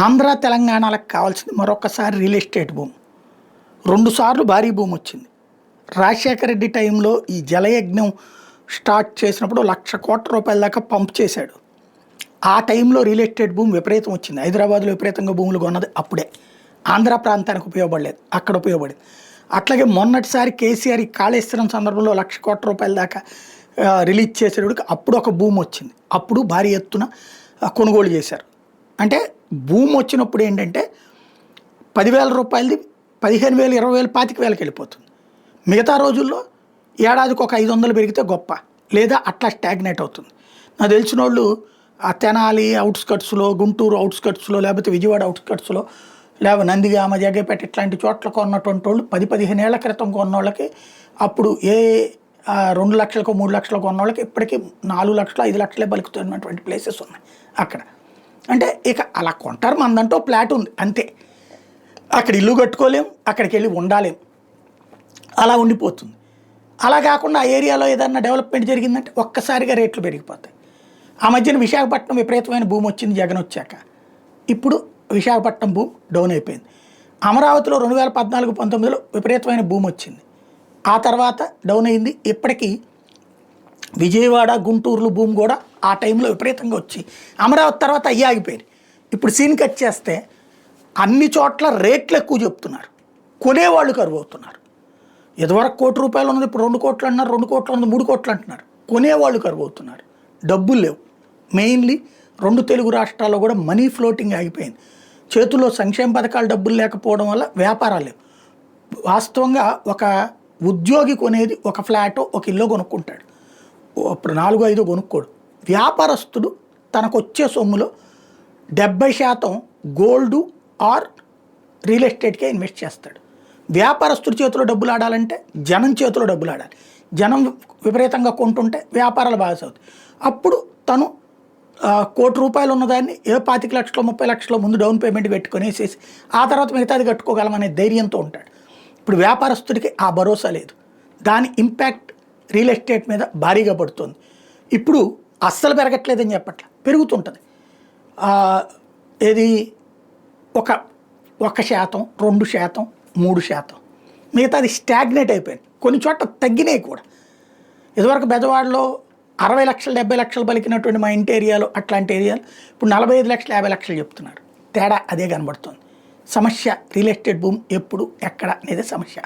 ఆంధ్ర తెలంగాణలకు కావాల్సింది మరొకసారి real estate భూమి. 2 సార్లు భారీ భూమి వచ్చింది. రాజశేఖర రెడ్డి టైంలో ఈ జలయజ్ఞం స్టార్ట్ చేసినప్పుడు 1,00,000 కోట్ల రూపాయల దాకా పంప్ చేశాడు. ఆ టైంలో రియల్ ఎస్టేట్ భూమి విపరీతం వచ్చింది. హైదరాబాద్లో విపరీతంగా భూములు కొన్నది అప్పుడే. ఆంధ్ర ప్రాంతానికి ఉపయోగపడలేదు, అక్కడ ఉపయోగపడింది. అట్లాగే మొన్నటిసారి కేసీఆర్ ఈ కాళేశ్వరం సందర్భంలో 1,00,000 కోట్ల రూపాయల దాకా రిలీజ్ చేసేటప్పుడు అప్పుడు ఒక భూమి వచ్చింది. అప్పుడు భారీ ఎత్తున కొనుగోలు చేశారు. అంటే భూమి వచ్చినప్పుడు ఏంటంటే 10,000 రూపాయలది 15,000, 20,000, 25,000కి వెళ్ళిపోతుంది. మిగతా రోజుల్లో ఏడాదికి ఒక 500 పెరిగితే గొప్ప, లేదా అట్లా స్టాగ్నేట్ అవుతుంది. నాకు తెలిసిన వాళ్ళు ఆ తెనాలి అవుట్స్కట్స్లో, గుంటూరు అవుట్స్కట్స్లో, లేకపోతే విజయవాడ అవుట్స్కట్స్లో, లేకపోతే నందిగామ, జగ్గపేట ఇట్లాంటి చోట్ల కొన్నటువంటి వాళ్ళు 10-15 ఏళ్ల క్రితం కొన్న వాళ్ళకి అప్పుడు 2 లక్షలకు 3 లక్షలకు కొన్న వాళ్ళకి ఇప్పటికీ 4 లక్షలు 5 లక్షలే బలుకుతున్నటువంటి ప్లేసెస్ ఉన్నాయి అక్కడ. అంటే ఇక అలా కొంటారు, మందంటూ ఫ్లాట్ ఉంది అంతే. అక్కడ ఇల్లు కట్టుకోలేం, అక్కడికి వెళ్ళి ఉండాలేం, అలా ఉండిపోతుంది. అలా కాకుండా ఆ ఏరియాలో ఏదన్నా డెవలప్మెంట్ జరిగిందంటే ఒక్కసారిగా రేట్లు పెరిగిపోతాయి. ఆ మధ్యన విశాఖపట్నం విపరీతమైన భూమి వచ్చింది జగన్ వచ్చాక. ఇప్పుడు విశాఖపట్నం భూమి డౌన్ అయిపోయింది. అమరావతిలో 2014-19లో విపరీతమైన భూమి వచ్చింది, ఆ తర్వాత డౌన్ అయింది. ఇప్పటికీ విజయవాడ, గుంటూరులో భూమి కూడా ఆ టైంలో విపరీతంగా వచ్చి అమరావతి తర్వాత ఆగిపోయింది. ఇప్పుడు సీన్ కట్ చేస్తే అన్ని చోట్ల రేట్లు ఎక్కువ చెప్తున్నారు, కొనేవాళ్ళు కరువు అవుతున్నారు. ఇదివరకు 1 కోటి రూపాయలు ఉన్నది ఇప్పుడు 2 కోట్లు అంటున్నారు, 2 కోట్లు ఉన్నది 3 కోట్లు అంటున్నారు. కొనేవాళ్ళు కరువు అవుతున్నారు, డబ్బులు లేవు. మెయిన్లీ 2 తెలుగు రాష్ట్రాల్లో కూడా మనీ ఫ్లోటింగ్ ఆగిపోయింది. చేతుల్లో సంక్షేమ పథకాలు డబ్బులు లేకపోవడం వల్ల వ్యాపారాలు లేవు. వాస్తవంగా ఒక ఉద్యోగి కొనేది ఒక ఫ్లాటో ఒక ఇల్లు కొనుక్కుంటాడు, ఇప్పుడు 4-5 కొనుక్కోడు. వ్యాపారస్తుడు తనకు వచ్చే సొమ్ములో 70% గోల్డు ఆర్ రియల్ ఎస్టేట్కే ఇన్వెస్ట్ చేస్తాడు. వ్యాపారస్తుడి చేతిలో డబ్బులు ఆడాలంటే జనం చేతిలో డబ్బులు ఆడాలి. జనం విపరీతంగా కొంటుంటే వ్యాపారాలు బాగా సాగుతాయి. అప్పుడు తను 1 కోటి రూపాయలు ఉన్నదాన్ని 25 లక్షలు 30 లక్షల ముందు డౌన్ పేమెంట్ పెట్టుకునేసేసి ఆ తర్వాత మిగతాది కట్టుకోగలమనే ధైర్యంతో ఉంటాడు. ఇప్పుడు వ్యాపారస్తుడికి ఆ భరోసా లేదు. దాని ఇంపాక్ట్ రియల్ ఎస్టేట్ మీద భారీగా పడుతుంది. ఇప్పుడు అస్సలు పెరగట్లేదని చెప్పట్ల, పెరుగుతుంటుంది. ఏది 1%, 2%, 3%, మిగతాది స్టాగ్నేట్ అయిపోయింది. కొన్ని చోట్ల తగ్గినాయి కూడా. ఇదివరకు బెజవాడలో 60 లక్షలు 70 లక్షలు పలికినటువంటి మా ఇంటి ఏరియాలో అట్లాంటి ఏరియాలు ఇప్పుడు 45 లక్షలు 50 లక్షలు చెప్తున్నారు. తేడా అదే కనబడుతుంది. సమస్య రియల్ ఎస్టేట్ భూమి ఎప్పుడు ఎక్కడ అనేది సమస్య.